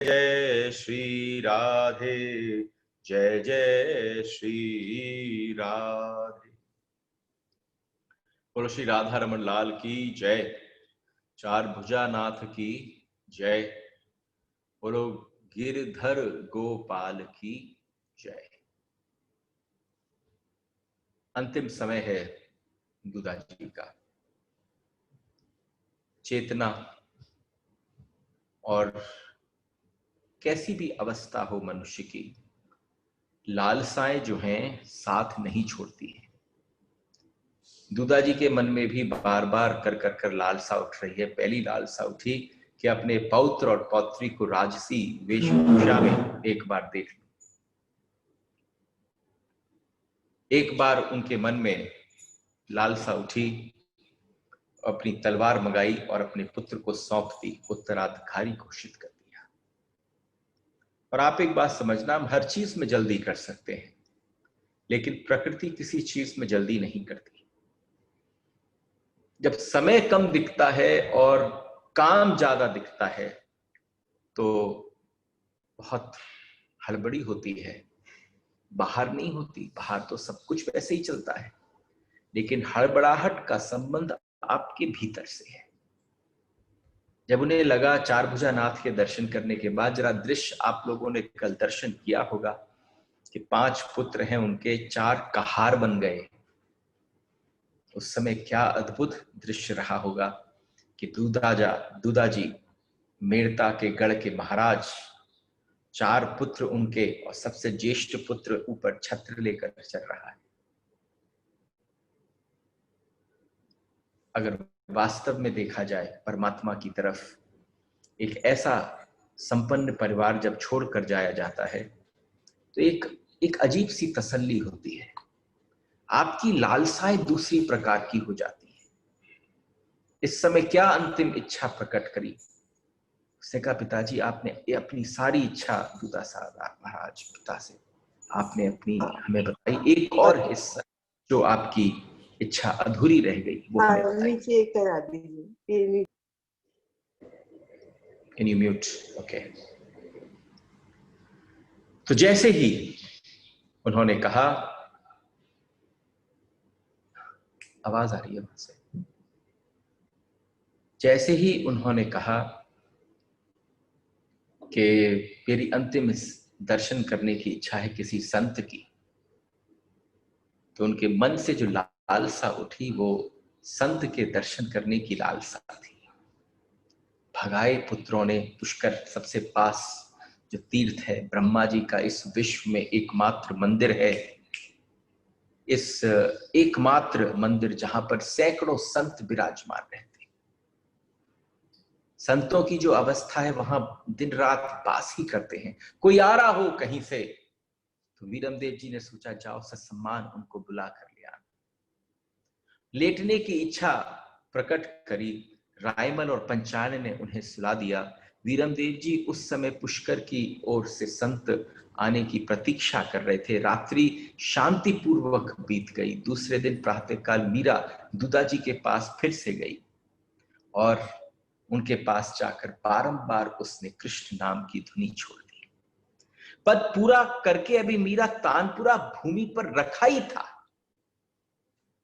जय श्री राधे, जय जय श्री राधे। बोलो श्री राधा रमन लाल की जय, चार भुजा नाथ की जय, बोलो गिरधर गोपाल की जय। अंतिम समय है दूधा जी का। चेतना और कैसी भी अवस्था हो मनुष्य की, लालसाएं जो हैं साथ नहीं छोड़ती है। दूधा जी के मन में भी बार बार कर लालसा उठ रही है। पहली लालसा उठी कि अपने पौत्र और पौत्री को राजसी वेशभूषा में एक बार देख लूं। एक बार उनके मन में लालसा उठी, अपनी तलवार मंगाई और अपने पुत्र को सौंप दी, उत्तराधिकारी घोषित कर दिया। और आप एक बात समझना, हम हर चीज में जल्दी कर सकते हैं, लेकिन प्रकृति किसी चीज में जल्दी नहीं करती। जब समय कम दिखता है और काम ज्यादा दिखता है तो बहुत हड़बड़ी होती है। बाहर नहीं होती, बाहर तो सब कुछ वैसे ही चलता है, लेकिन हड़बड़ाहट का संबंध आपके भीतर से है। जब उन्हें लगा चार भुजा नाथ के दर्शन करने के बाद, जरा दृश्य आप लोगों ने कल दर्शन किया होगा कि 5 पुत्र हैं उनके, 4 कहार बन गए। उस समय क्या अद्भुत दृश्य रहा होगा कि दूधा जी मेड़ता के गढ़ के महाराज, 4 पुत्र उनके और सबसे ज्येष्ठ पुत्र ऊपर छत्र लेकर चल रहा है। अगर वास्तव में देखा जाए परमात्मा की तरफ, एक ऐसा संपन्न परिवार जब छोड़कर जाया जाता है तो एक अजीब सी तसल्ली होती है। आपकी लालसाएं दूसरी प्रकार की हो जाती है। इस समय क्या अंतिम इच्छा प्रकट करी? उसने कहा, पिताजी आपने अपनी सारी इच्छा दूधा साहब महाराज पिता से आपने अपनी हमें बताई, एक और हिस्सा जो आपकी इच्छा अधूरी रह गई वो हमें बताई। नीचे करा दीजिए। Can you mute? Okay. तो जैसे ही उन्होंने कहा, आवाज आ रही है वहां से, जैसे ही उन्होंने कहा कि मेरी अंतिम दर्शन करने की इच्छा है किसी संत की, तो उनके मन से जो लालसा उठी वो संत के दर्शन करने की लालसा थी। भगाए पुत्रों ने पुष्कर सबसे पास जो तीर्थ है, ब्रह्मा जी का इस विश्व में एकमात्र मंदिर है, इस एकमात्र मंदिर जहां पर सैकड़ों संत विराजमान रहते। संतों की जो अवस्था है वहां दिन रात बास ही करते हैं। कोई आ रहा हो कहीं से तो वीरमदेव जी ने सोचा जाओ ससम्मान उनको बुला कर लिया। लेटने की इच्छा प्रकट करी, रायमल और पंचानन ने उन्हें सुला दिया। वीरमदेव जी उस समय पुष्कर की ओर से संत आने की प्रतीक्षा कर रहे थे। रात्रि शांतिपूर्वक बीत गई। दूसरे दिन प्रातःकाल मीरा दूधा जी के पास फिर से गई और उनके पास जाकर बारंबार उसने कृष्ण नाम की धुनी छोड़ दी। पद पूरा करके अभी मीरा तानपुरा भूमि पर रखा ही था।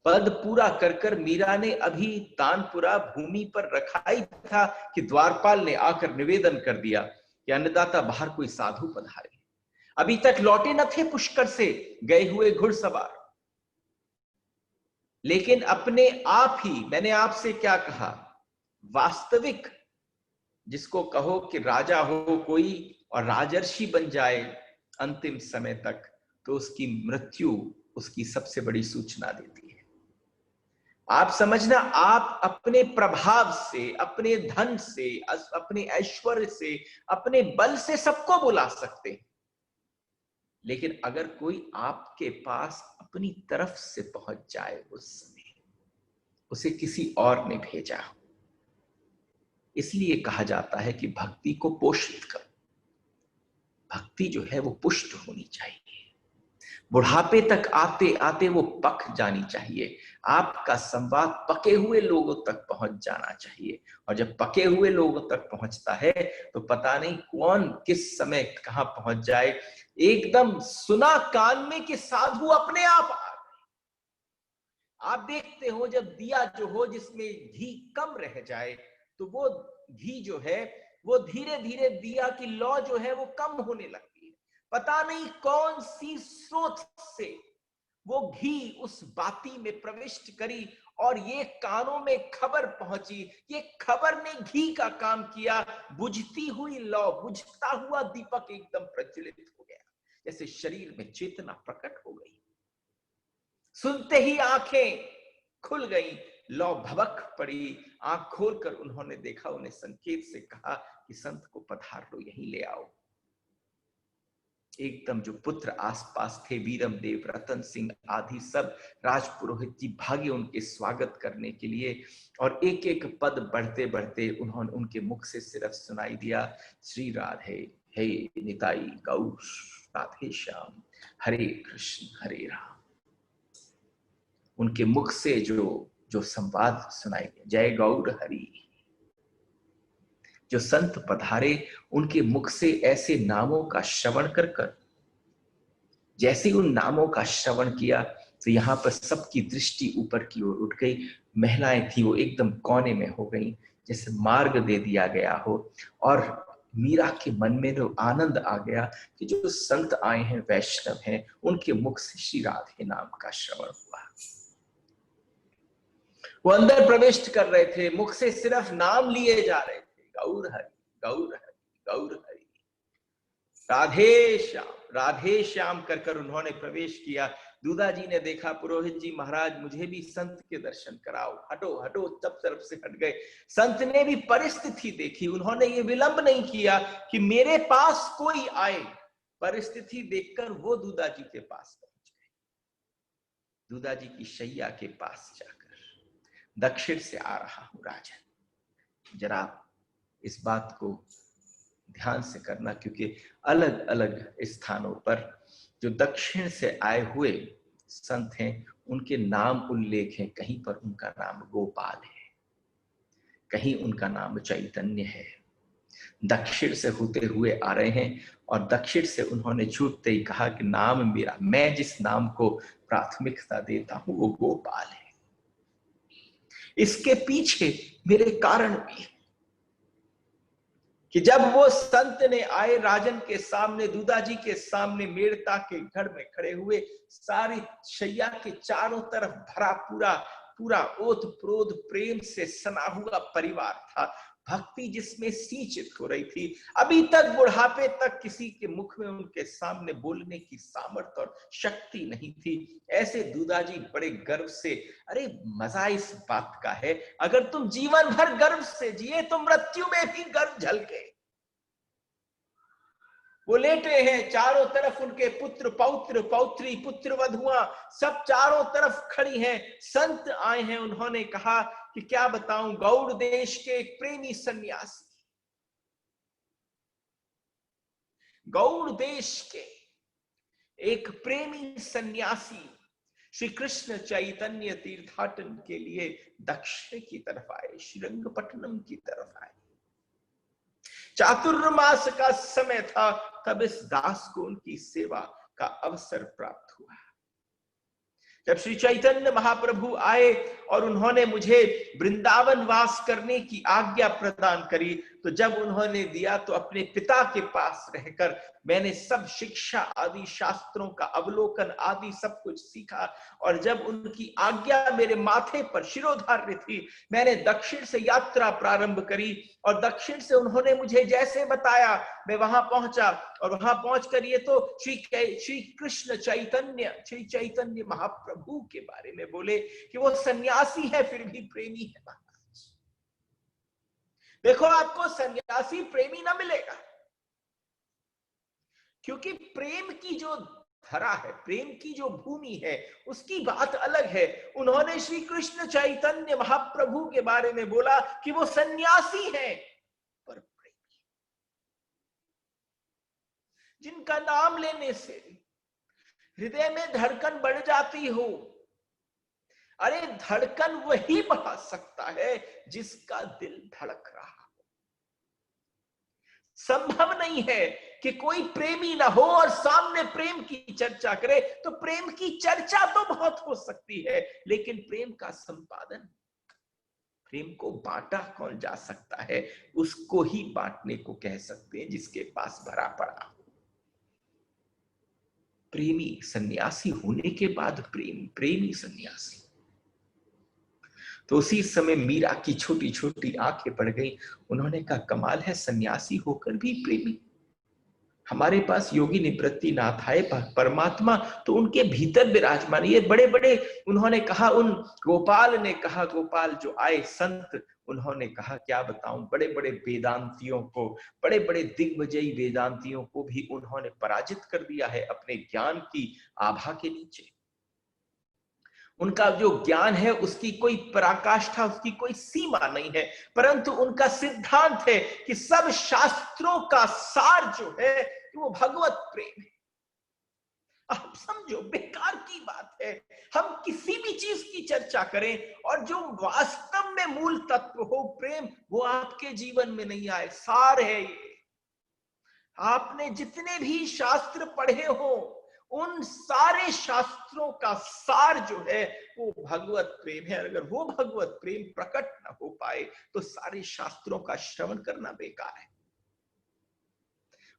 पद पूरा कर मीरा ने अभी तानपुरा भूमि पर रखा ही था कि द्वारपाल ने आकर निवेदन कर दिया कि अन्नदाता बाहर कोई साधु पधारे। अभी तक लौटे न थे पुष्कर से गए हुए घुड़सवार, लेकिन अपने आप ही, मैंने आपसे क्या कहा, वास्तविक जिसको कहो कि राजा हो कोई और राजर्षि बन जाए अंतिम समय तक, तो उसकी मृत्यु उसकी सबसे बड़ी सूचना देती है। आप समझना, आप अपने प्रभाव से, अपने धन से, अपने ऐश्वर्य से, अपने बल से सबको बुला सकते हैं, लेकिन अगर कोई आपके पास अपनी तरफ से पहुंच जाए उस समय उसे किसी और ने भेजा। इसलिए कहा जाता है कि भक्ति को पोषित करो। भक्ति जो है वो पुष्ट होनी चाहिए। बुढ़ापे तक आते आते वो पक जानी चाहिए। आपका संवाद पके हुए लोगों तक पहुंच जाना चाहिए, और जब पके हुए लोगों तक पहुंचता है तो पता नहीं कौन किस समय कहां पहुंच जाए। एकदम सुना कान में कि साधु अपने आप आ गए। आप देखते हो जब दिया जो हो जिसमें घी कम रह जाए तो वो घी जो है वो धीरे धीरे दिया की लौ जो है वो कम होने लगती है। पता नहीं कौन सी स्रोत से वो घी उस बाती में प्रविष्ट करी और ये कानों में खबर पहुंची। ये खबर ने घी का काम किया। बुझती हुई लौ, बुझता हुआ दीपक एकदम प्रज्वलित हो गया, जैसे शरीर में चेतना प्रकट हो गई। सुनते ही आंखें खुल गई, लौ भबक पड़ी। आंख खोलकर उन्होंने देखा, उन्हें संकेत से कहा कि संत को पधार लो, यहीं ले आओ। एकदम जो पुत्र आसपास थे, वीरम देव, रतन सिंह आदि सब राजपुरोहित जी भागे उनके स्वागत करने के लिए, और एक एक पद बढ़ते बढ़ते उन्होंने उनके मुख से सिर्फ सुनाई दिया, श्री राधे, हे निताई गौर, राधे श्याम, हरे कृष्ण हरे राम। उनके मुख से जो जो संवाद सुनाई दिया, जय गौर हरि। जो संत पधारे उनके मुख से ऐसे नामों का श्रवण कर कर, जैसे उन नामों का श्रवण किया तो यहां पर सबकी दृष्टि ऊपर की ओर उठ गई। महिलाएं थी वो एकदम कोने में हो गई, जैसे मार्ग दे दिया गया हो। और मीरा के मन में जो आनंद आ गया कि जो संत आए हैं, वैष्णव हैं, उनके मुख से श्री राधे नाम का श्रवण हुआ। वो अंदर प्रविष्ट कर रहे थे, मुख से सिर्फ नाम लिए जा रहे थे, गौर हरि गौर हरि गौर हरि, राधे श्याम कर कर उन्होंने प्रवेश किया। दूधा जी ने देखा, पुरोहित जी महाराज मुझे भी संत के दर्शन कराओ, हटो हटो, सब तरफ से हट गए। संत ने भी परिस्थिति देखी, उन्होंने ये विलंब नहीं किया कि मेरे पास कोई आए। परिस्थिति देखकर वो दूधा जी के पास पहुंच गए। दूधा जी की शैया के पास जाकर, दक्षिण से आ रहा हूं राजन, जरा इस बात को ध्यान से करना, क्योंकि अलग अलग स्थानों पर जो दक्षिण से आए हुए संत हैं उनके नाम उल्लेख हैं। कहीं पर उनका नाम गोपाल है, कहीं उनका नाम चैतन्य है। दक्षिण से होते हुए आ रहे हैं, और दक्षिण से उन्होंने छूटते ही कहा कि नाम मेरा, मैं जिस नाम को प्राथमिकता देता हूं वो गोपाल है। इसके पीछे मेरे कारण भी है कि जब वो संत ने आए राजन के सामने, दूधा जी के सामने, मेड़ता के घर में खड़े हुए, सारी शैया के चारों तरफ भरा पूरा पूरा ओत प्रोत प्रेम से सना हुआ परिवार था। भक्ति जिसमें सिंचित हो रही थी। अभी तक बुढ़ापे तक किसी के मुख में उनके सामने बोलने की सामर्थ्य और शक्ति नहीं थी। ऐसे दूधा जी बड़े गर्व से, अरे मजा इस बात का है, अगर तुम जीवन भर गर्व से जिए तो मृत्यु में भी गर्व झलके। वो लेटे हैं, चारों तरफ उनके पुत्र पौत्र पौत्री पुत्र वधुआ सब चारों तरफ खड़ी हैं। संत आए हैं, उन्होंने कहा कि क्या बताऊं, गौड़ देश के एक प्रेमी सन्यासी, गौड़ देश के एक प्रेमी सन्यासी श्री कृष्ण चैतन्य तीर्थाटन के लिए दक्षिण की तरफ आए, श्रीरंगपट्टनम की तरफ आए। चातुर्मास का समय था, तब इस दास को उनकी सेवा का अवसर प्राप्त हुआ। जब श्री चैतन्य महाप्रभु आए और उन्होंने मुझे वृंदावन वास करने की आज्ञा प्रदान करी, तो जब उन्होंने दिया तो अपने पिता के पास रहकर मैंने सब शिक्षा आदि, शास्त्रों का अवलोकन आदि सब कुछ सीखा। और जब उनकी आज्ञा मेरे माथे पर शिरोधार्य थी, मैंने दक्षिण से यात्रा प्रारंभ करी। और दक्षिण से उन्होंने मुझे जैसे बताया मैं वहां पहुंचा, और वहां पहुंचकर ये तो श्री कृष्ण चैतन्य, श्री चैतन्य महाप्रभु के बारे में बोले कि वो सन्यासी है फिर भी प्रेमी है। महाराज देखो, आपको सन्यासी प्रेमी ना मिलेगा, क्योंकि प्रेम की जो धरा है, प्रेम की जो भूमि है, उसकी बात अलग है। उन्होंने श्री कृष्ण चैतन्य महाप्रभु के बारे में बोला कि वो सन्यासी हैं पर प्रेमी, जिनका नाम लेने से हृदय में धड़कन बढ़ जाती हो। अरे धड़कन वही बढ़ा सकता है जिसका दिल धड़क रहा हो। संभव नहीं है कि कोई प्रेमी ना हो और सामने प्रेम की चर्चा करे। तो प्रेम की चर्चा तो बहुत हो सकती है, लेकिन प्रेम का संपादन, प्रेम को बांटा कौन जा सकता है? उसको ही बांटने को कह सकते हैं जिसके पास भरा पड़ा। प्रेमी सन्यासी होने के बाद प्रेमी सन्यासी। तो उसी समय मीरा की छोटी छोटी आंखें पड़ गई। उन्होंने कहा, कमाल है, सन्यासी होकर भी प्रेमी। हमारे पास योगी निवृत्ति नाथ आए, परमात्मा तो उनके भीतर विराजमान। ये बड़े बड़े, उन्होंने कहा, उन गोपाल ने कहा, गोपाल जो आए संत, उन्होंने कहा क्या बताऊं, बड़े बड़े वेदांतियों को, बड़े बड़े दिग्विजयी वेदांतियों को भी उन्होंने पराजित कर दिया है अपने ज्ञान की आभा के नीचे। उनका जो ज्ञान है उसकी कोई पराकाष्ठा, उसकी कोई सीमा नहीं है, परंतु उनका सिद्धांत है कि सब शास्त्रों का सार जो है वो भगवत प्रेम है। आप समझो, बेकार की बात है हम किसी भी चीज की चर्चा करें और जो वास्तव में मूल तत्व हो प्रेम, वो आपके जीवन में नहीं आए। सार है ये। आपने जितने भी शास्त्र पढ़े हो, उन सारे शास्त्रों का सार जो है वो भगवत प्रेम है। अगर वो भगवत प्रेम प्रकट ना हो पाए तो सारे शास्त्रों का श्रवण करना बेकार है।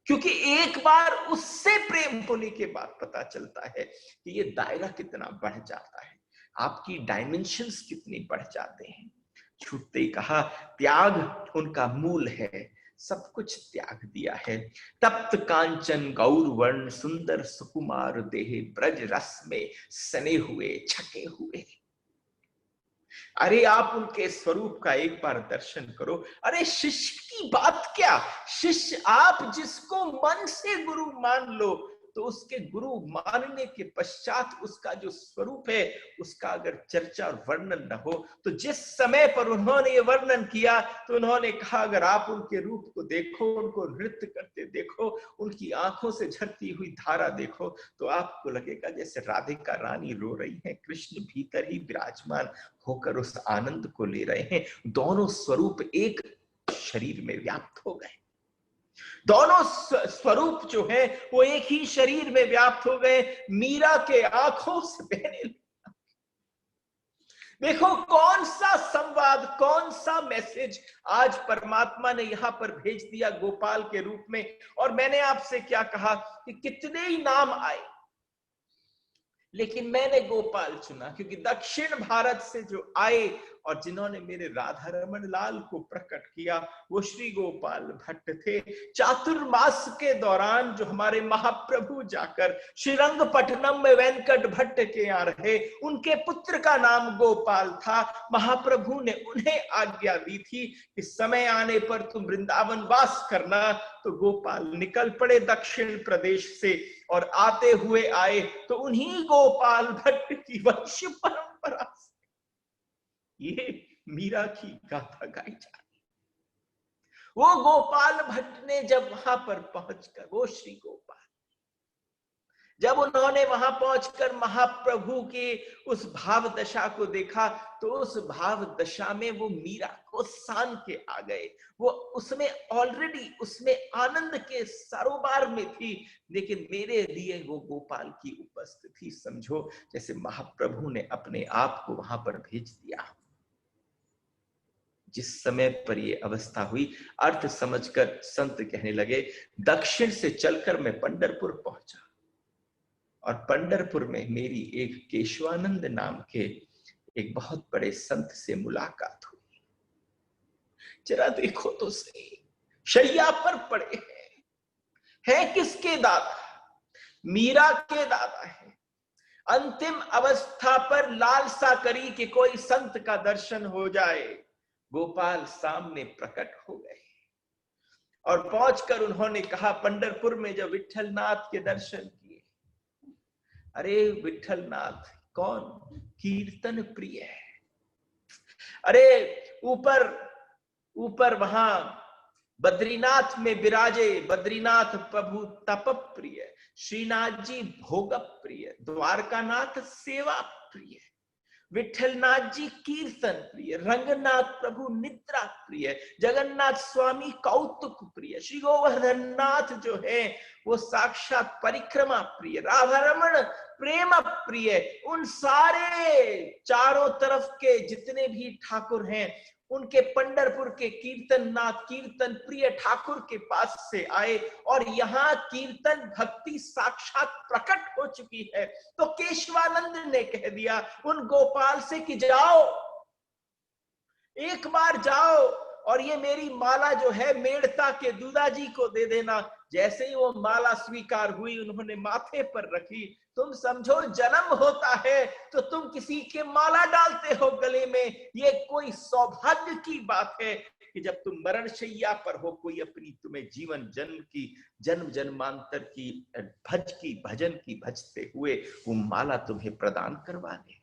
क्योंकि एक बार उससे प्रेम होने के बाद पता चलता है कि ये दायरा कितना बढ़ जाता है, आपकी डायमेंशंस कितनी बढ़ जाते हैं। छूटते ही कहा, त्याग उनका मूल है, सब कुछ त्याग दिया है। तप्त कांचन गौर वर्ण सुंदर सुकुमार देह, ब्रज रस में सने हुए छके हुए। अरे आप उनके स्वरूप का एक बार दर्शन करो। अरे शिष्य की बात क्या, शिष्य आप जिसको मन से गुरु मान लो, तो उसके गुरु मानने के पश्चात उसका जो स्वरूप है उसका अगर चर्चा और वर्णन न हो, तो जिस समय पर उन्होंने ये वर्णन किया तो उन्होंने कहा, अगर आप उनके रूप को देखो, उनको नृत्य करते देखो, उनकी आंखों से झरती हुई धारा देखो, तो आपको लगेगा जैसे राधिका रानी रो रही है, कृष्ण भीतर ही विराजमान होकर उस आनंद को ले रहे हैं। दोनों स्वरूप एक शरीर में व्याप्त हो गए। दोनों स्वरूप जो है वो एक ही शरीर में व्याप्त हो गए। मीरा के आंखों से बहने लगा। देखो कौन सा संवाद, कौन सा मैसेज आज परमात्मा ने यहां पर भेज दिया गोपाल के रूप में। और मैंने आपसे क्या कहा कि कितने ही नाम आए, लेकिन मैंने गोपाल चुना क्योंकि दक्षिण भारत से जो आए और जिन्होंने मेरे राधा रमन लाल को प्रकट किया वो श्री गोपाल भट्ट थे। चातुर्मास के दौरान जो हमारे महाप्रभु जाकर श्रीरंगपट्टनम में वेंकट भट्ट के यहाँ रहे, उनके पुत्र का नाम गोपाल था। महाप्रभु ने उन्हें आज्ञा दी थी कि समय आने पर तुम वृंदावन वास करना। तो गोपाल निकल पड़े दक्षिण प्रदेश से और आते हुए आए तो उन्हीं गोपाल भट्ट की वंश परंपरा से ये मीरा की गाथा गाई जा रही। वो गोपाल भट्ट ने जब वहां पर पहुंचकर, वो श्री गोपाल, जब उन्होंने वहां पहुंचकर महाप्रभु की उस भाव दशा को देखा, तो उस भाव दशा में वो मीरा को सान के आ गए। वो उसमें ऑलरेडी उसमें आनंद के सरोवर में थी, लेकिन मेरे लिए वो गोपाल की उपस्थिति समझो जैसे महाप्रभु ने अपने आप को वहां पर भेज दिया। जिस समय पर ये अवस्था हुई, अर्थ समझकर संत कहने लगे, दक्षिण से चलकर मैं पंढरपुर पहुंचा और पंढरपुर में मेरी एक केशवानंद नाम के एक बहुत बड़े संत से मुलाकात हुई। जरा देखो तो सही, शैया पर पड़े हैं किसके दादा? मीरा के दादा है। अंतिम अवस्था पर लालसा करी कि कोई संत का दर्शन हो जाए। गोपाल सामने प्रकट हो गए और पहुंचकर उन्होंने कहा, पंढरपुर में जब विठलनाथ के दर्शन किए, अरे विठलनाथ कौन? कीर्तन प्रिय है। अरे ऊपर ऊपर वहां बद्रीनाथ में विराजे बद्रीनाथ प्रभु तप प्रिय, श्रीनाथ जी भोग प्रिय, द्वारकानाथ सेवा प्रिय, विठलनाथ जी कीर्तन प्रिय, रंगनाथ प्रभु निद्रा प्रिय, जगन्नाथ स्वामी कौतुक प्रिय, श्री गोवर्धन नाथ जो है वो साक्षात परिक्रमा प्रिय, राधा रमण प्रेम प्रिय। उन सारे चारों तरफ के जितने भी ठाकुर हैं उनके पंढरपुर के कीर्तननाथ कीर्तन प्रिय ठाकुर के पास से आए और यहाँ कीर्तन भक्ति साक्षात प्रकट हो चुकी है। तो केशवानंद ने कह दिया उन गोपाल से कि जाओ, एक बार जाओ और ये मेरी माला जो है मेड़ता के दूधा जी को दे देना। जैसे ही वो माला स्वीकार हुई उन्होंने माथे पर रखी। तुम समझो जन्म होता है तो तुम किसी के माला डालते हो गले में, ये कोई सौभाग्य की बात है कि जब तुम मरणशैया पर हो कोई अपनी तुम्हें जीवन जन्म की जन्म जन्मांतर की भजन की भजते हुए वो माला तुम्हें प्रदान करवा दे।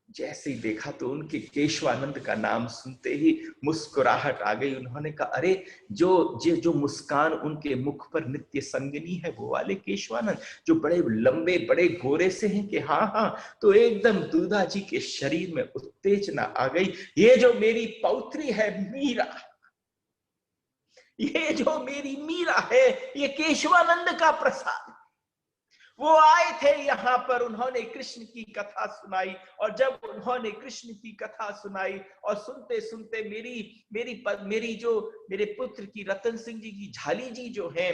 जैसे ही देखा तो उनके केशवानंद का नाम सुनते ही मुस्कुराहट आ गई। उन्होंने कहा अरे जो मुस्कान उनके मुख पर नित्य संगिनी है वो वाले केशवानंद जो बड़े लंबे बड़े गोरे से हैं कि हाँ। तो एकदम दूधा जी के शरीर में उत्तेजना आ गई। ये जो मेरी पौत्री है मीरा, ये जो मेरी मीरा है ये केशवानंद का प्रसाद। वो आए थे यहाँ पर, उन्होंने कृष्ण की कथा सुनाई और जब उन्होंने कृष्ण की कथा सुनाई और सुनते सुनते मेरे पुत्र की रतन सिंह जी की झाली जी जो है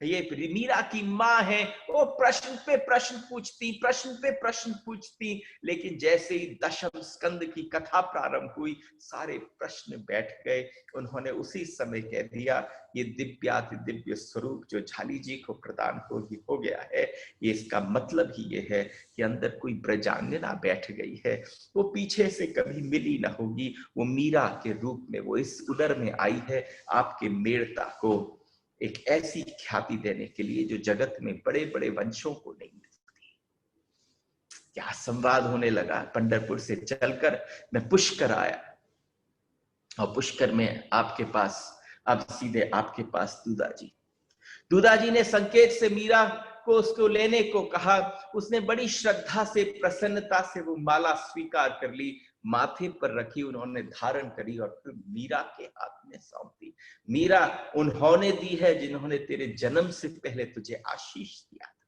ये मीरा की माँ है, वो प्रश्न पे प्रश्न पूछती, लेकिन जैसे ही दशम स्कंद की कथा प्रारंभ हुई सारे प्रश्न बैठ गए। उन्होंने उसी समय कह दिया ये दिव्याति दिव्य स्वरूप जो झाली जी को प्रदान हो गया है, ये इसका मतलब ही ये है कि अंदर कोई ब्रजांगना बैठ गई है, वो पीछे से कभी मिली ना होगी, वो मीरा के रूप में वो इस उदर में आई है आपके मेड़ता को एक ऐसी ख्याति देने के लिए जो जगत में बड़े बड़े वंशों को नहीं मिलती। क्या संवाद होने लगा। पंढरपुर से चलकर मैं पुष्कर आया और पुष्कर में आपके पास अब सीधे आपके पास दूधा जी ने संकेत से मीरा को उसको लेने को कहा। उसने बड़ी श्रद्धा से प्रसन्नता से वो माला स्वीकार कर ली, माथे पर रखी, उन्होंने धारण करी और फिर मीरा के हाथ में सौंप दी। मीरा उन्होंने दी है जिन्होंने तेरे जन्म से पहले तुझे आशीष दिया था।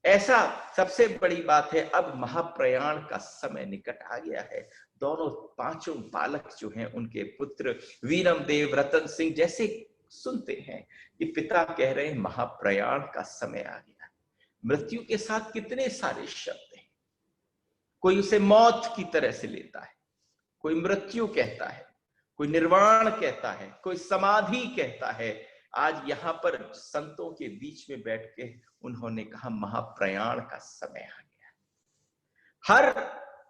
ऐसा सबसे बड़ी बात है। अब महाप्रयाण का समय निकट आ गया है। दोनों पांचों बालक जो हैं उनके पुत्र वीरम देव रतन सिंह जैसे सुनते हैं कि पिता कह रहे हैं महाप्रयाण का समय आ गया। मृत्यु के साथ कितने सारे शब्द हैं, कोई उसे मौत की तरह से लेता है, कोई मृत्यु कहता है, कोई निर्वाण कहता है, कोई समाधि कहता है। आज यहाँ पर संतों के बीच में बैठ के उन्होंने कहा महाप्रयाण का समय आ गया। हर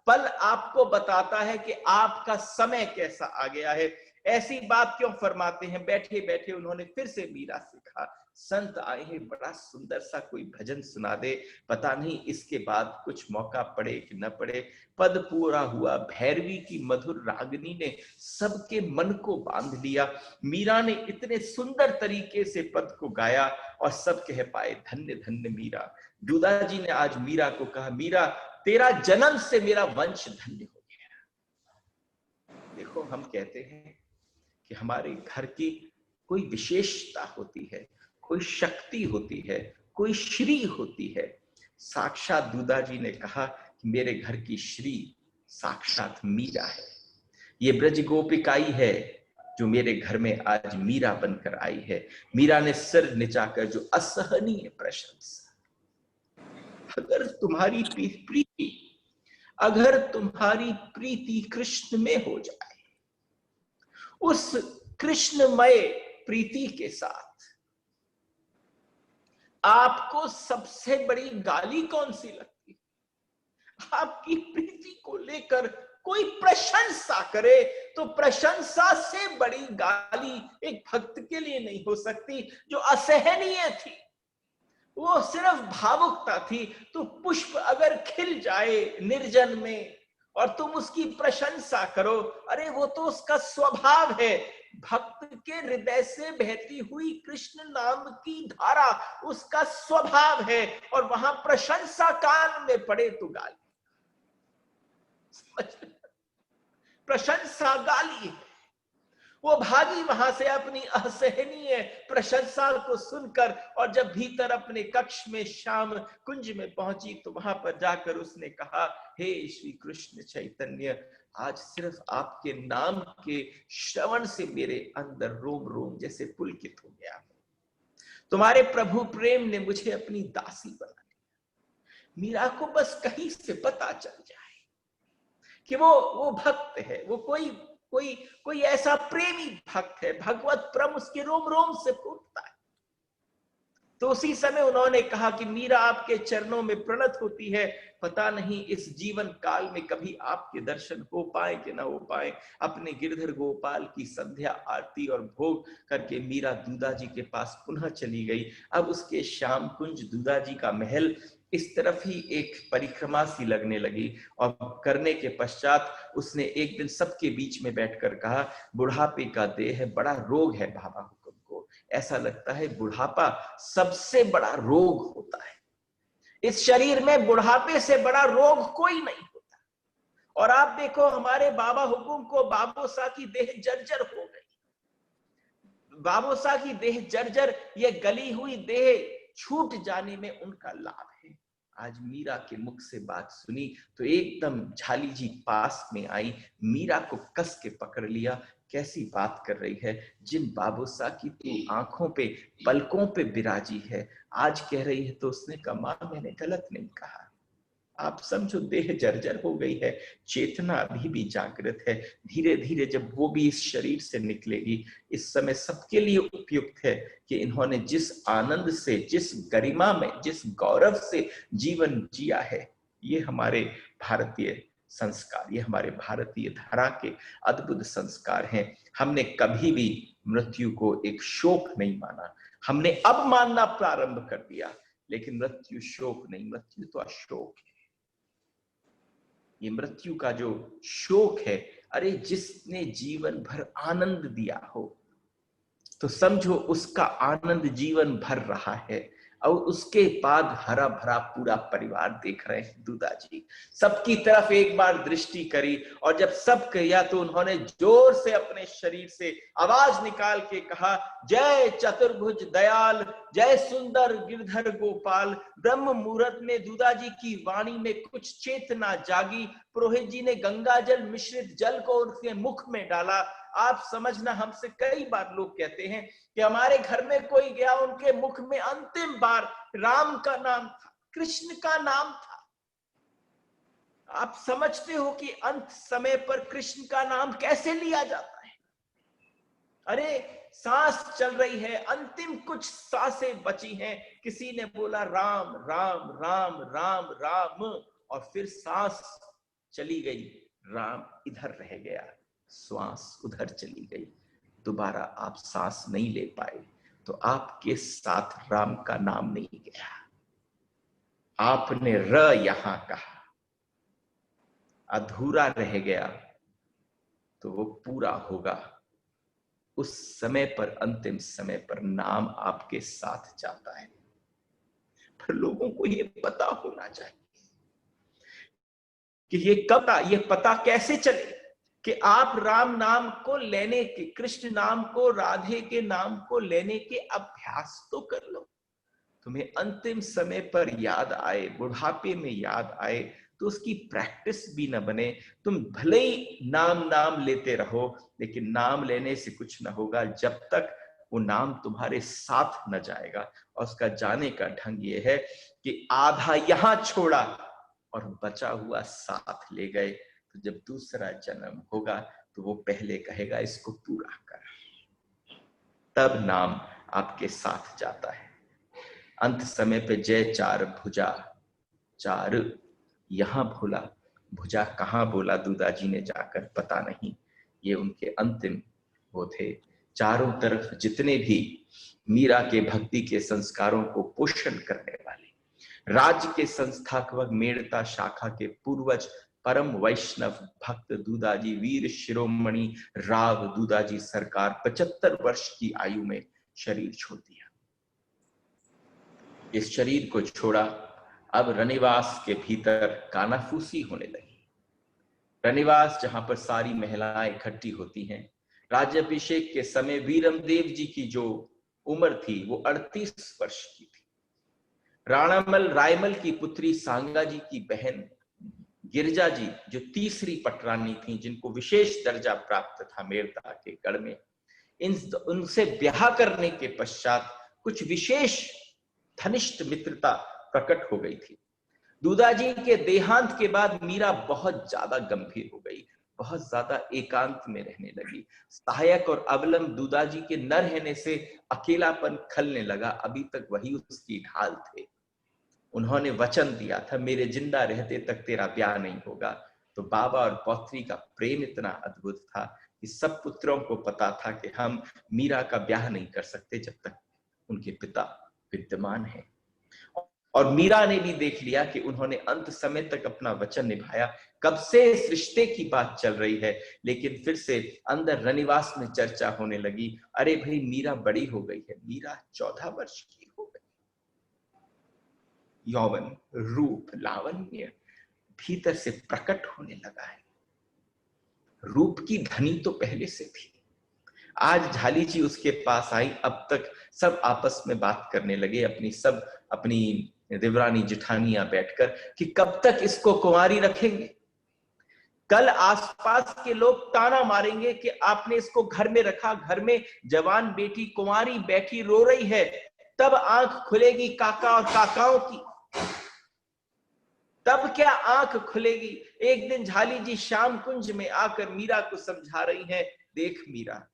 पल आपको बताता है कि आपका समय कैसा आ गया है। ऐसी बात क्यों फरमाते हैं। बैठे बैठे उन्होंने फिर से मीरा से कहा संत आए हैं, बड़ा सुंदर सा कोई भजन सुना दे, पता नहीं इसके बाद कुछ मौका पड़े कि न पड़े। पद पूरा हुआ, भैरवी की मधुर रागनी ने सबके मन को बांध लिया। मीरा ने इतने सुंदर तरीके से पद को गाया और सब कह पाए धन्य धन्य मीरा। दूधा जी ने आज मीरा को कहा मीरा तेरा जन्म से मेरा वंश धन्य हो गया। देखो हम कहते हैं कि हमारे घर की कोई विशेषता होती है, कोई शक्ति होती है, कोई श्री होती है। साक्षात दूधा जी ने कहा कि मेरे घर की श्री साक्षात मीरा है। ये ब्रज गोपिकाई है जो मेरे घर में आज मीरा बनकर आई है। मीरा ने सिर निचाकर जो असहनीय प्रशंसा। अगर तुम्हारी प्रीति कृष्ण में हो जाए, उस कृष्णमय प्रीति के साथ आपको सबसे बड़ी गाली कौन सी लगती? आपकी प्रीति को लेकर कोई प्रशंसा करे तो प्रशंसा से बड़ी गाली एक भक्त के लिए नहीं हो सकती। जो असहनीय थी वो सिर्फ भावुकता थी। तो पुष्प अगर खिल जाए निर्जन में और तुम उसकी प्रशंसा करो, अरे वो तो उसका स्वभाव है। भक्त के हृदय से बहती हुई कृष्ण नाम की धारा उसका स्वभाव है, और वहां प्रशंसा कान में पड़े तो गाली, प्रशंसा गाली है। वो भागी वहां से अपनी असहनीय प्रशंसा को सुनकर, और जब भीतर अपने कक्ष में श्याम कुंज में पहुंची तो वहां पर जाकर उसने कहा, हे श्री कृष्ण चैतन्य, आज सिर्फ आपके नाम के श्रवण से मेरे अंदर रोम रोम जैसे पुलकित हो गया। तुम्हारे प्रभु प्रेम ने मुझे अपनी दासी बना दिया। मीरा को बस कहीं से पता चल जाए कि वो भक्त है, वो कोई कोई कोई ऐसा प्रेमी भक्त है, भगवत प्रेम उसके रोम रोम से फूटता है। तो उसी समय उन्होंने कहा कि मीरा आपके चरणों में प्रणत होती है, पता नहीं इस जीवन काल में कभी आपके दर्शन हो पाए कि ना हो पाए। अपने गिरधर गोपाल की संध्या आरती और भोग करके मीरा दूधा जी के पास पुनः चली गई। अब उसके श्याम कुंज दूधा जी का महल इस तरफ ही एक परिक्रमा सी लगने लगी, और करने के पश्चात उसने एक दिन सबके बीच में बैठकर कहा, बुढ़ापे का देह बड़ा रोग है बाबा हुकुम को, ऐसा लगता है बुढ़ापा सबसे बड़ा रोग होता है। इस शरीर में बुढ़ापे से बड़ा रोग कोई नहीं होता। और आप देखो हमारे बाबा हुकुम को बाबोसा की देह जर्जर हो गई। बाबोसा की देह जर्जर, ये गली हुई देह छूट जाने में उनका लाभ है। आज मीरा के मुख से बात सुनी तो एकदम झाली जी पास में आई, मीरा को कस के पकड़ लिया। कैसी बात कर रही है, जिन बाबूसा की तू आंखों पे पलकों पे बिराजी है, आज कह रही है। तो उसने कहा, मां मैंने गलत नहीं कहा, आप समझो देह जर्जर हो गई है, चेतना अभी भी जागृत है। धीरे धीरे जब वो भी इस शरीर से निकलेगी, इस समय सबके लिए उपयुक्त है कि इन्होंने जिस आनंद से, जिस गरिमा में, जिस गौरव से जीवन जिया है, ये हमारे भारतीय संस्कार, ये हमारे भारतीय धरा के अद्भुत संस्कार हैं। हमने कभी भी मृत्यु को एक शोक नहीं माना, हमने अब मानना प्रारंभ कर दिया, लेकिन मृत्यु शोक नहीं, मृत्यु तो अशोक है। ये मृत्यु का जो शोक है, अरे जिसने जीवन भर आनंद दिया हो तो समझो उसका आनंद जीवन भर रहा है, और उसके बाद हरा भरा पूरा परिवार देख रहे हैं। दूधा जी सबकी तरफ एक बार दृष्टि करी, और जब सब किया तो उन्होंने जोर से अपने शरीर से आवाज निकाल के कहा, जय चतुर्भुज दयाल, जय सुंदर गिरधर गोपाल। ब्रह्म मुहूर्त में दूधा जी की वाणी में कुछ चेतना जागी। पुरोहित जी ने गंगा जल मिश्रित जल को उनके मुख में डाला। आप समझना, हमसे कई बार लोग कहते हैं कि हमारे घर में कोई गया, उनके मुख में अंतिम बार राम का नाम था, कृष्ण का नाम था। आप समझते हो कि अंत समय पर कृष्ण का नाम कैसे लिया जाता है? अरे सांस चल रही है, अंतिम कुछ सांसें बची हैं, किसी ने बोला राम राम राम राम राम, और फिर सांस चली गई, राम इधर रह गया, श्वास उधर चली गई, दोबारा आप सांस नहीं ले पाए, तो आपके साथ राम का नाम नहीं गया। आपने र यहां कहा, अधूरा रह गया तो वो पूरा होगा। उस समय पर, अंतिम समय पर नाम आपके साथ जाता है। पर लोगों को ये पता होना चाहिए कि ये कब, ये पता कैसे चले कि आप राम नाम को लेने के, कृष्ण नाम को, राधे के नाम को लेने के अभ्यास तो कर लो। तुम्हें अंतिम समय पर याद आए, बुढ़ापे में याद आए, तो उसकी प्रैक्टिस भी न बने। तुम भले ही नाम नाम लेते रहो, लेकिन नाम लेने से कुछ न होगा जब तक वो नाम तुम्हारे साथ न जाएगा। और उसका जाने का ढंग ये है कि आधा यहां छोड़ा और बचा हुआ साथ ले गए। तो जब दूसरा जन्म होगा तो वो पहले कहेगा इसको पूरा कर, तब नाम आपके साथ जाता है। अंत समय पे जय चार भुजा, चार यहां भूला, भुजा कहां बोला दूधा जी ने जाकर, पता नहीं। ये उनके अंतिम वो थे। चारों तरफ जितने भी मीरा के भक्ति के संस्कारों को पोषण करने वाले, राज्य के संस्थापक मेड़ता शाखा के पूर्वज परम वैष्णव भक्त दूधाजी वीर शिरोमणि राव दूधाजी सरकार 75 वर्ष की आयु में शरीर छोड़ दिया। इस शरीर को छोड़ा, अब रनिवास के भीतर कानाफूसी होने लगी। रनिवास जहां पर सारी महिलाएं इकट्ठी होती हैं। राज्याभिषेक के समय वीरमदेव जी की जो उम्र थी वो 38 वर्ष की थी। राणामल रायमल की पुत्री सांगा जी की बहन गिरजा जी जो तीसरी पटरानी थी, जिनको विशेष दर्जा प्राप्त था मेरता के गढ़ में, उनसे ब्याह करने के पश्चात कुछ विशेष घनिष्ठ मित्रता प्रकट हो गई थी। दूधाजी के देहांत के बाद मीरा बहुत ज्यादा गंभीर हो गई, बहुत ज्यादा एकांत में रहने लगी। सहायक और अवलंब दूधाजी के न रहने से अकेलापन खलने लगा। अभी तक वही उसकी ढाल थे। उन्होंने वचन दिया था, मेरे जिंदा रहते तक तेरा ब्याह नहीं होगा। तो बाबा और पौत्री का प्रेम इतना अद्भुत था कि सब पुत्रों को पता था कि हम मीरा का ब्याह नहीं कर सकते जब तक उनके पिता विद्यमान हैं। और मीरा ने भी देख लिया कि उन्होंने अंत समय तक अपना वचन निभाया। कब से इस रिश्ते की बात चल रही है, लेकिन फिर से अंदर रनिवास में चर्चा होने लगी, अरे भाई मीरा बड़ी हो गई है, मीरा 14 वर्ष की हो गई। यौवन, रूप, लावण्य भीतर से प्रकट होने लगा है। रूप की धनी तो पहले से थी। आज झाली जी उसके पास आई, अब तक सब आपस में बात करने लगे, अपनी देवरानी जेठानियां बैठकर, कि कब तक इसको कुंवारी रखेंगे। कल आसपास के लोग ताना मारेंगे कि आपने इसको घर में रखा, घर में जवान बेटी कुंवारी बैठी रो रही है, तब आंख खुलेगी काका और काकाओं की, तब क्या आंख खुलेगी। एक दिन झाली जी श्याम कुंज में आकर मीरा को समझा रही हैं, देख मीरा,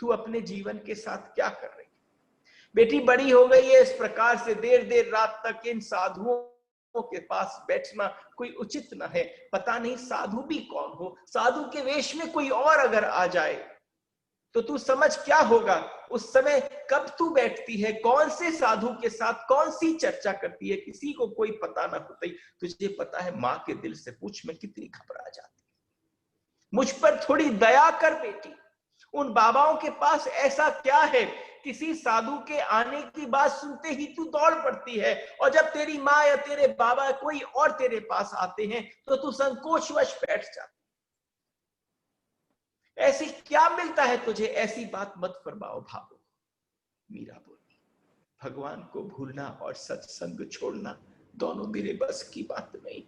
तू अपने जीवन के साथ क्या कर रही है? बेटी बड़ी हो गई है, इस प्रकार से देर देर रात तक इन साधुओं के पास बैठना कोई उचित न है। पता नहीं साधु भी कौन हो, साधु के वेश में कोई और अगर आ जाए तो तू समझ क्या होगा। उस समय कब तू बैठती है, कौन से साधु के साथ कौन सी चर्चा करती है, किसी को कोई पता ना होता ही। तुझे पता है, मां के दिल से पूछ, मैं कितनी घबरा जाती। मुझ पर थोड़ी दया कर बेटी। उन बाबाओं के पास ऐसा क्या है, किसी साधु के आने की बात सुनते ही तू दौड़ पड़ती है, और जब तेरी माँ या तेरे बाबा कोई और तेरे पास आते हैं तो तू संकोचवश बैठ जाती। ऐसी क्या मिलता है तुझे, ऐसी बात मत फरमाओ भावो। मीरा बोली, भगवान को भूलना और सत्संग छोड़ना दोनों मेरे बस की बात नहीं।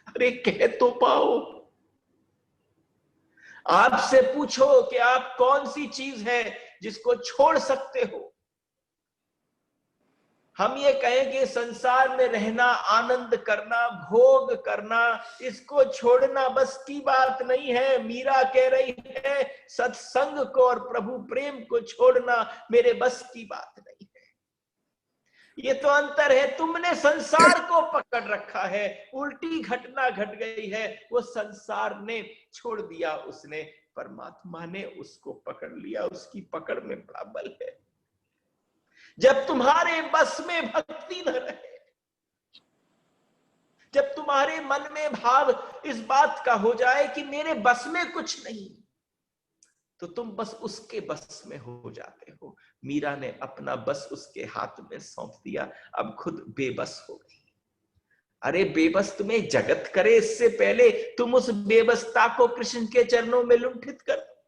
अरे कह तो पाओ, आपसे पूछो कि आप कौन सी चीज है जिसको छोड़ सकते हो। हम ये कहें कि संसार में रहना, आनंद करना, भोग करना, इसको छोड़ना बस की बात नहीं है। मीरा कह रही है, सत्संग को और प्रभु प्रेम को छोड़ना मेरे बस की बात नहीं है। ये तो अंतर है, तुमने संसार को पकड़ रखा है, उल्टी घटना घट गई है। वो संसार ने छोड़ दिया, उसने, परमात्मा ने उसको पकड़ लिया। उसकी पकड़ में बड़ा बल है। जब तुम्हारे बस में भक्ति न रहे, जब तुम्हारे मन में भाव इस बात का हो जाए कि मेरे बस में कुछ नहीं, तो तुम बस उसके बस में हो जाते हो। मीरा ने अपना बस उसके हाथ में सौंप दिया, अब खुद बेबस हो गई। अरे बेबस तुम्हें जगत करे, इससे पहले तुम उस बेबसता को कृष्ण के चरणों में लुंठित कर दो।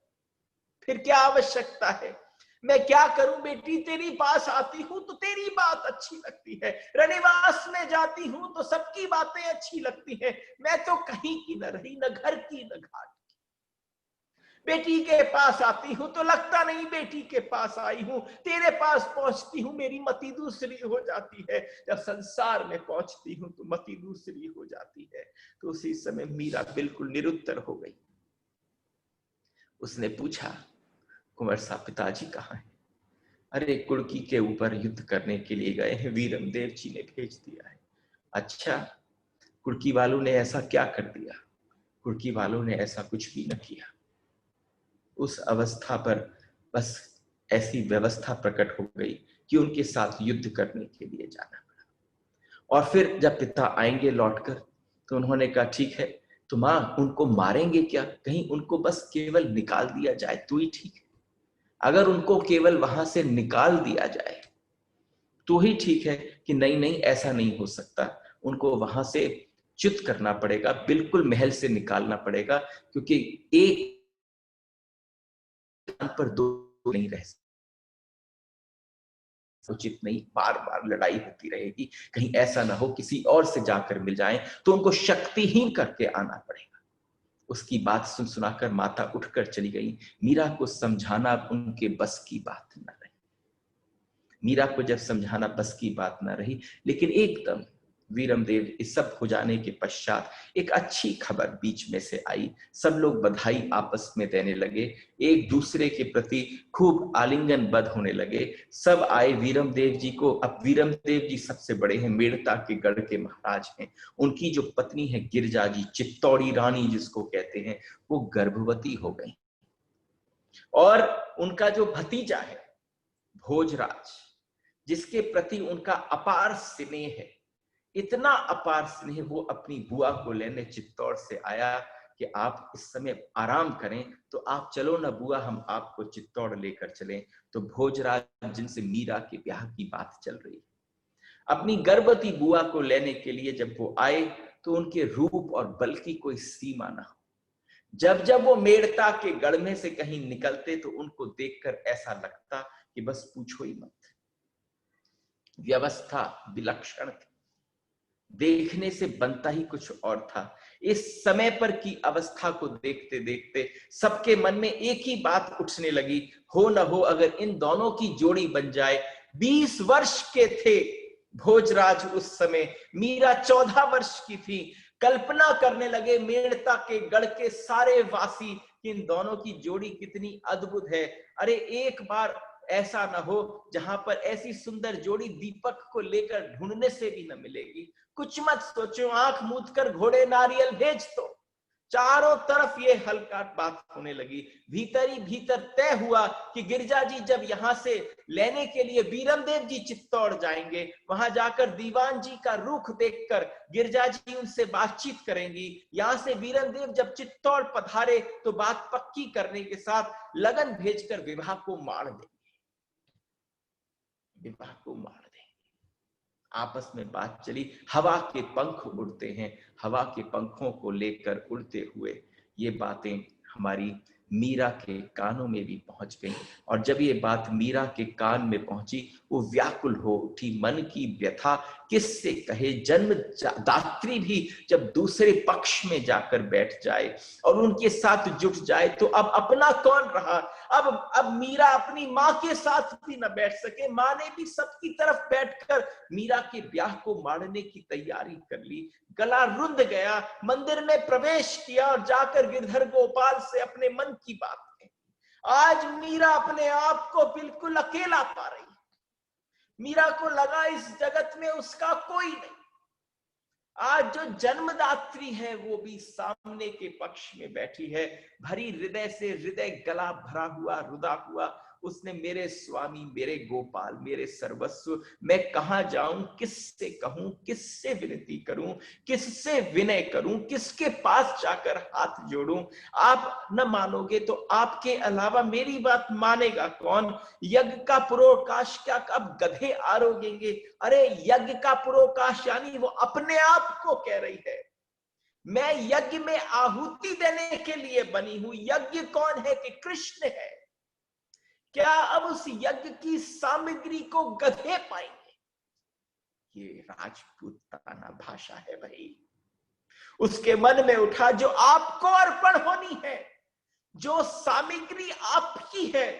फिर क्या आवश्यकता है। मैं क्या करूं बेटी, तेरी पास आती हूं तो तेरी बात अच्छी लगती है, रनिवास में जाती हूं तो सबकी बातें अच्छी लगती हैं। मैं तो कहीं की न रही, न घर की न घाट की। बेटी के पास आती हूं तो लगता नहीं बेटी के पास आई हूं, तेरे पास पहुंचती हूं मेरी मति दूसरी हो जाती है। जब संसार में पहुंचती हूं तो मति दूसरी हो जाती है। तो उसी समय मीरा बिल्कुल निरुत्तर हो गई। उसने पूछा, कुंवर साहब पिताजी कहाँ हैं? अरे कुड़की के ऊपर युद्ध करने के लिए गए हैं, वीरमदेव जी ने भेज दिया है। अच्छा, कुड़की वालों ने ऐसा क्या कर दिया? कुड़की वालों ने ऐसा कुछ भी न किया। उस अवस्था पर बस ऐसी व्यवस्था प्रकट हो गई कि उनके साथ युद्ध करने के लिए जाना पड़ा। और फिर जब पिता आएंगे लौटकर तो उन्होंने कहा ठीक है, तो मां उनको मारेंगे क्या, कहीं उनको बस केवल निकाल दिया जाए तो ही ठीक है। अगर उनको केवल वहां से निकाल दिया जाए तो ही ठीक है। कि नहीं नहीं, ऐसा नहीं हो सकता, उनको वहां से च्युत करना पड़ेगा, बिल्कुल महल से निकालना पड़ेगा, क्योंकि एक पर दो नहीं रह सकते, उचित नहीं, बार बार लड़ाई होती रहेगी, कहीं ऐसा ना हो किसी और से जाकर मिल जाएं तो उनको शक्तिहीन करके आना पड़ेगा। उसकी बात सुन सुनाकर माता उठकर चली गई। मीरा को समझाना उनके बस की बात न रही। मीरा को जब समझाना बस की बात न रही, लेकिन एकदम वीरमदेव इस सब हो जाने के पश्चात एक अच्छी खबर बीच में से आई। सब लोग बधाई आपस में देने लगे, एक दूसरे के प्रति खूब आलिंगनबद्ध होने लगे। सब आए वीरमदेव जी को। अब वीरमदेव जी सबसे बड़े हैं, मेड़ता के गढ़ के महाराज हैं। उनकी जो पत्नी है गिरजा जी, चित्तौड़ी रानी जिसको कहते हैं, वो गर्भवती हो गई। और उनका जो भतीजा है भोजराज, जिसके प्रति उनका अपार स्नेह है, इतना अपार स्नेह, वो अपनी बुआ को लेने चित्तौड़ से आया कि आप इस समय आराम करें, तो आप चलो ना बुआ, हम आपको चित्तौड़ लेकर चलें। तो भोजराज जिनसे मीरा के ब्याह की बात चल रही है, अपनी गर्भवती बुआ को लेने के लिए जब वो आए तो उनके रूप और बल की कोई सीमा ना हो। जब जब वो मेड़ता के गढ़ में से कहीं निकलते तो उनको देखकर ऐसा लगता कि बस पूछो ही मत। व्यवस्था विलक्षण थी, देखने से बनता ही कुछ और था। इस समय पर की अवस्था को देखते देखते सबके मन में एक ही बात उठने लगी, हो न हो अगर इन दोनों की जोड़ी बन जाए। 20 वर्ष के थे भोजराज उस समय, मीरा 14 वर्ष की थी। कल्पना करने लगे मेड़ता के गढ़ के सारे वासी कि इन दोनों की जोड़ी कितनी अद्भुत है। अरे एक बार ऐसा ना हो जहां पर ऐसी सुंदर जोड़ी दीपक को लेकर ढूंढने से भी न मिलेगी। कुछ मत सोचो, आंख मूंद कर घोड़े नारियल भेज दो। चारों तरफ ये हल्का बात होने लगी। भीतर ही भीतर तय हुआ कि गिरजा जी जब यहां से लेने के लिए वीरमदेव जी चित्तौड़ जाएंगे, वहां जाकर दीवान जी का रुख देखकर गिरजा जी उनसे बातचीत करेंगी। यहां से वीरमदेव जब चित्तौड़ पधारे तो बात पक्की करने के साथ लगन भेजकर विवाह को मार देंगे, विवाह को मार देंगे। आपस में बात चली, हवा के पंख उड़ते हैं, हवा के पंखों को लेकर उड़ते हुए ये बातें हमारी मीरा के कानों में भी पहुंच गई। और जब ये बात मीरा के कान में पहुंची, वो व्याकुल हो उठी। मन की व्यथा किससे कहे। जन्म दात्री भी जब दूसरे पक्ष में जाकर बैठ जाए और उनके साथ जुट जाए तो अब अपना कौन रहा। अब मीरा अपनी मां के साथ भी न बैठ सके। मां ने भी सबकी तरफ बैठकर मीरा के ब्याह को मारने की तैयारी कर ली। गला रुंध गया, मंदिर में प्रवेश किया और जाकर गिरधर गोपाल से अपने मन की बात कही। आज मीरा अपने आप को बिल्कुल अकेला पा रही है। मीरा को लगा इस जगत में उसका कोई नहीं। आज जो जन्मदात्री है वो भी सामने के पक्ष में बैठी है, भरी हृदय से, हृदय गला भरा हुआ, रुदा हुआ। उसने मेरे स्वामी, मेरे गोपाल, मेरे सर्वस्व, मैं कहां जाऊं, किससे कहूं, किससे विनती करूं, किससे विनय करूं, किसके पास जाकर हाथ जोड़ूं। आप न मानोगे तो आपके अलावा मेरी बात मानेगा कौन। यज्ञ का पुरोकाश क्या अब गधे आरोगेंगे। अरे यज्ञ का पुरोकाश यानी वो अपने आप को कह रही है, मैं यज्ञ में आहुति देने के लिए बनी हूं। यज्ञ कौन है कि कृष्ण है। क्या अब उस यज्ञ की सामग्री को गधे पाएंगे। ये राजपूताना भाषा है भाई। उसके मन में उठा, जो आपको अर्पण होनी है, जो सामग्री आपकी है,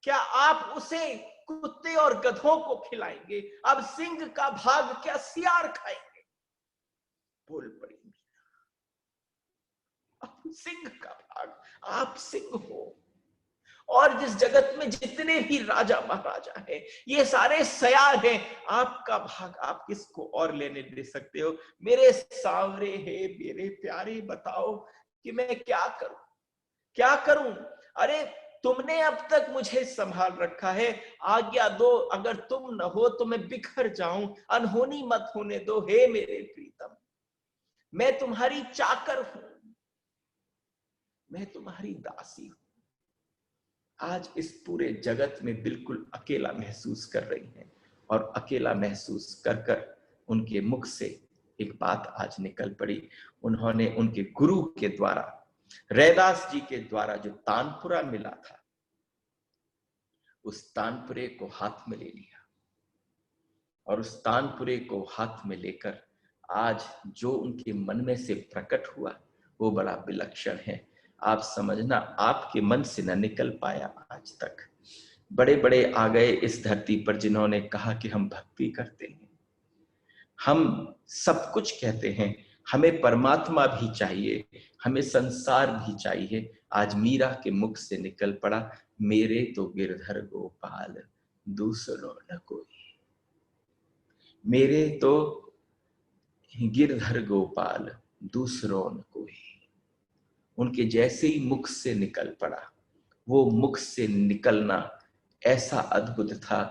क्या आप उसे कुत्ते और गधों को खिलाएंगे। अब सिंह का भाग क्या सियार खाएंगे। बोल पड़ी मीरा, अब सिंह का भाग, आप सिंह हो। और जिस जगत में जितने भी राजा महाराजा हैं, ये सारे सयार हैं। आपका भाग आप किसको और लेने दे सकते हो। मेरे सांवरे है, मेरे प्यारे, बताओ कि मैं क्या करूं, क्या करूं। अरे तुमने अब तक मुझे संभाल रखा है, आज्ञा दो, अगर तुम न हो तो मैं बिखर जाऊं, अनहोनी मत होने दो हे मेरे प्रीतम। मैं तुम्हारी चाकर हूं, मैं तुम्हारी दासी हूं। आज इस पूरे जगत में बिल्कुल अकेला महसूस कर रही हैं, और अकेला महसूस कर कर उनके मुख से एक बात आज निकल पड़ी। उन्होंने उनके गुरु के द्वारा, रैदास जी के द्वारा जो तानपुरा मिला था, उस तानपुरे को हाथ में ले लिया, और उस तानपुरे को हाथ में लेकर आज जो उनके मन में से प्रकट हुआ वो बड़ा विलक्षण है। आप समझना, आपके मन से न निकल पाया आज तक। बड़े बड़े आ गए इस धरती पर जिन्होंने कहा कि हम भक्ति करते हैं, हम सब कुछ कहते हैं, हमें परमात्मा भी चाहिए, हमें संसार भी चाहिए। आज मीरा के मुख से निकल पड़ा, मेरे तो गिरधर गोपाल दूसरों न कोई, मेरे तो गिरधर गोपाल दूसरों न कोई। उनके जैसे ही मुख से निकल पड़ा, वो मुख से निकलना ऐसा अद्भुत था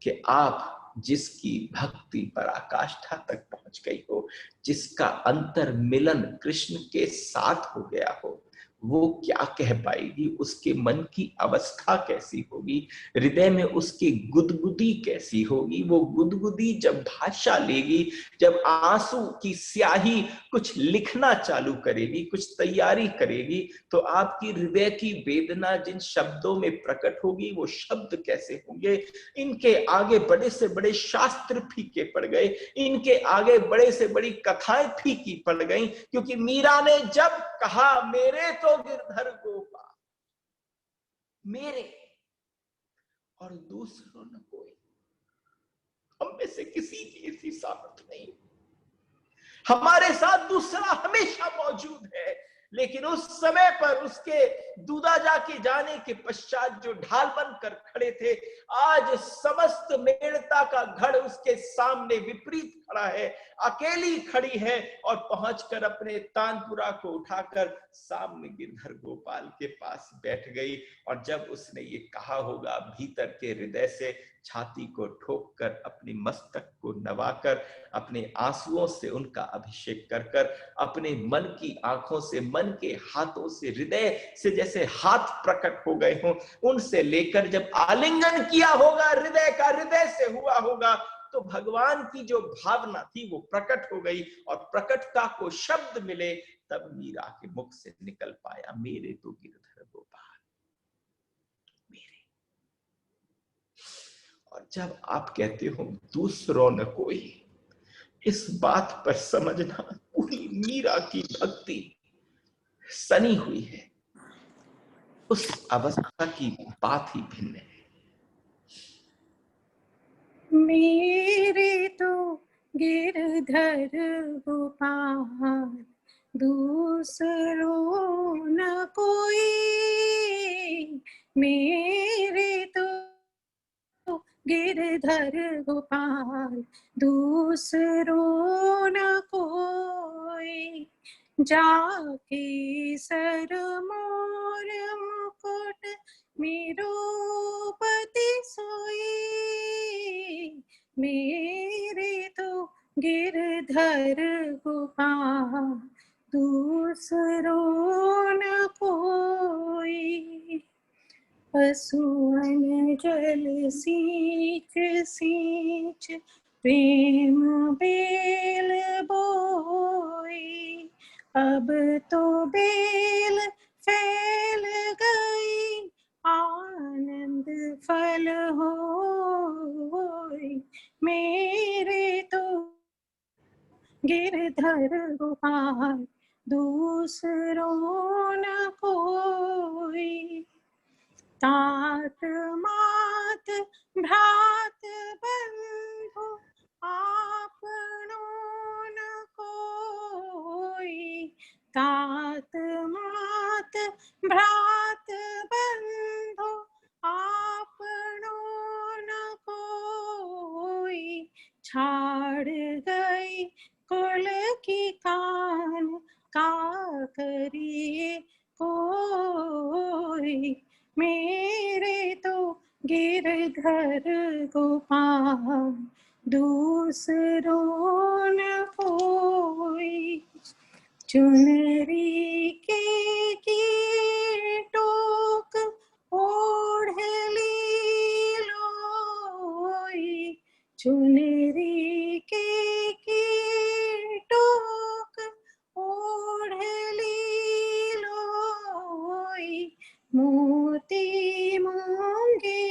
कि आप जिसकी भक्ति पराकाष्ठा तक पहुंच गई हो, जिसका अंतर मिलन कृष्ण के साथ हो गया हो, वो क्या कह पाएगी, उसके मन की अवस्था कैसी होगी, हृदय में उसकी गुदगुदी कैसी होगी। वो गुदगुदी जब भाषा लेगी, जब आंसू की स्याही कुछ लिखना चालू करेगी, कुछ तैयारी करेगी, तो आपकी हृदय की वेदना जिन शब्दों में प्रकट होगी, वो शब्द कैसे होंगे। इनके आगे बड़े से बड़े शास्त्र फीके पड़ गए, इनके आगे बड़े से बड़ी कथाएं फीकी पड़ गई, क्योंकि मीरा ने जब कहा मेरे तो गिरधर गोपाल, मेरे और दूसरों न कोई। हम में से किसी की ऐसी सामर्थ नहीं, हमारे साथ दूसरा हमेशा मौजूद है, लेकिन उस समय पर उसके दूधाजा के जाने के पश्चात जो ढाल बनकर खड़े थे, आज समस्त मेड़ता का गढ़ उसके सामने विपरीत खड़ा है, अकेली खड़ी है, और पहुंचकर अपने तानपुरा को उठाकर सामने गिरधर गोपाल के पास बैठ गई। और जब उसने ये कहा होगा, भीतर के हृदय से छाती को ठोक कर, अपने मस्तक को नवाकर, अपने आंसुओं से उनका अभिषेक कर कर, अपने मन की आंखों से, मन के हाथों से, हृदय से जैसे हाथ प्रकट हो गए हों, उनसे लेकर जब आलिंगन किया होगा, हृदय का हृदय से हुआ होगा, तो भगवान की जो भावना थी वो प्रकट हो गई, और प्रकटता को शब्द मिले, तब मीरा के मुख से निकल पाया, मेरे तो गिरधर गोपाल, मेरे। और जब आप कहते हो दूसरों न कोई, इस बात पर समझना पूरी मीरा की भक्ति सनी हुई है, उस अवस्था की बात ही भिन्न है। मेरे तो गिरधर गोपाल दूसरों न कोई, मेरे तो गिरधर गोपाल दूसरों न कोई, जाके सर मोर मुकुट मेरुपति सोई, मेरे तो गिरधर गोपाल दूसरों न कोई। असुवन जल सींच सींच प्रेम बेल बोई, अब तो बेल फैल गई आनंद फल होई, मेरे तो गिरधर गोपाल दूसरों न कोई। तात मात भ्रात बंधु आपनों न कोई, तात मात भ्रात बंधु आपनों न कोई, छाड़ गई कुल की कान का करिए कोई, मेरे तो गिरधर गोपाल दूसरों न कोई। चुनरी के टोक ओढ़ ली लोई, चुनरी के टोक ओढ़ ली लोई, मोती मूंगे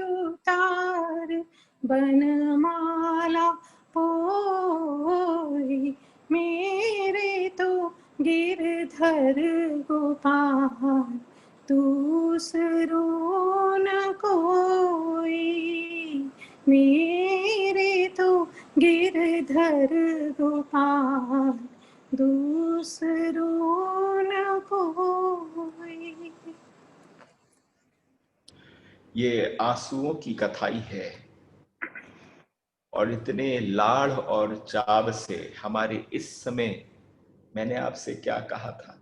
उतार बनमाला पोई, मेरे तो गिरधर गोपाल दूसरो न कोई, मेरे तो गिरधर गोपाल दूसरो न कोई। ये आंसुओं की कथाई है और इतने लाड़ और चाव से हमारे इस समय, मैंने आपसे क्या कहा था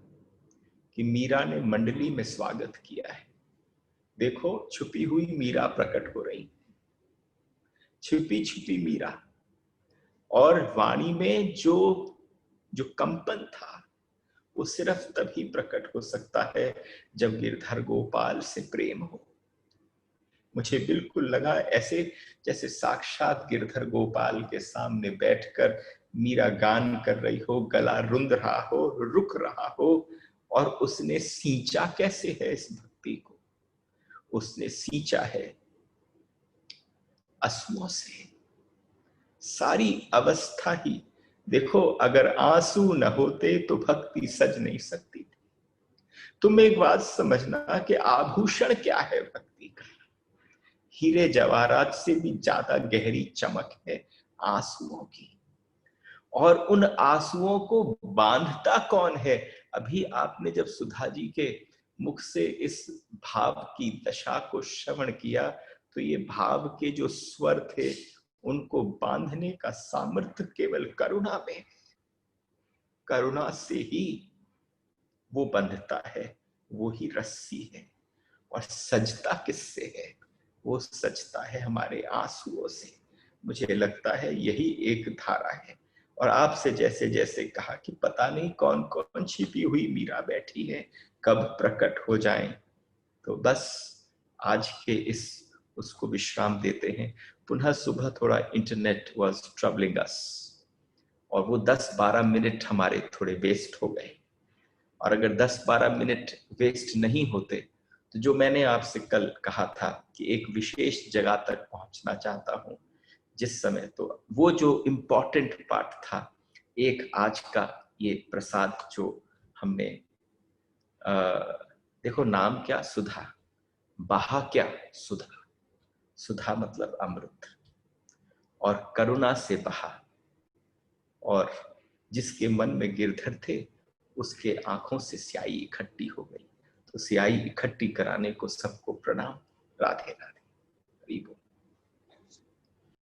कि मीरा ने मंडली में स्वागत किया है। देखो छुपी हुई मीरा प्रकट हो रही, छुपी छुपी मीरा, और वाणी में जो कंपन था वो सिर्फ तभी प्रकट हो सकता है जब गिरधर गोपाल से प्रेम हो। मुझे बिल्कुल लगा ऐसे जैसे साक्षात गिरधर गोपाल के सामने बैठकर मीरा गान कर रही हो, गला रुंध रहा हो, रुक रहा हो, और उसने सींचा कैसे है इस भक्ति को, उसने सींचा है आंसुओं से। सारी अवस्था ही देखो, अगर आंसू न होते तो भक्ति सज नहीं सकती। तुम एक बात समझना कि आभूषण क्या है भक्ति का, हीरे जवाहरात से भी ज्यादा गहरी चमक है आंसुओं की। और उन आंसुओं को बांधता कौन है? अभी आपने जब सुधा जी के मुख से इस भाव की दशा को श्रवण किया तो ये भाव के जो स्वर थे उनको बांधने का सामर्थ्य केवल करुणा में, करुणा से ही वो बंधता है, वो ही रस्सी है। और सजता किससे है? वो सजता है हमारे आंसुओं से। मुझे लगता है यही एक धारा है। और आपसे जैसे जैसे कहा कि पता नहीं कौन कौन छिपी हुई मीरा बैठी है, कब प्रकट हो जाएं, तो बस आज के इस उसको विश्राम देते हैं। पुनः सुबह थोड़ा इंटरनेट वाज ट्रबलिंग अस और वो 10-12 मिनट हमारे थोड़े वेस्ट हो गए। और अगर 10-12 मिनट वेस्ट नहीं होते तो जो मैंने आपसे कल कहा था कि एक विशेष जगह तक पहुंचना चाहता हूं जिस समय, तो वो जो इम्पोर्टेंट पार्ट था, एक आज का ये प्रसाद जो हमने देखो नाम क्या, सुधा, बहा क्या, सुधा, सुधा मतलब अमृत, और करुणा से बहा, और जिसके मन में गिरधर थे उसके आंखों से स्याही इकट्ठी हो गई। तो स्याही इकट्ठी कराने को सबको प्रणाम। राधे राधे।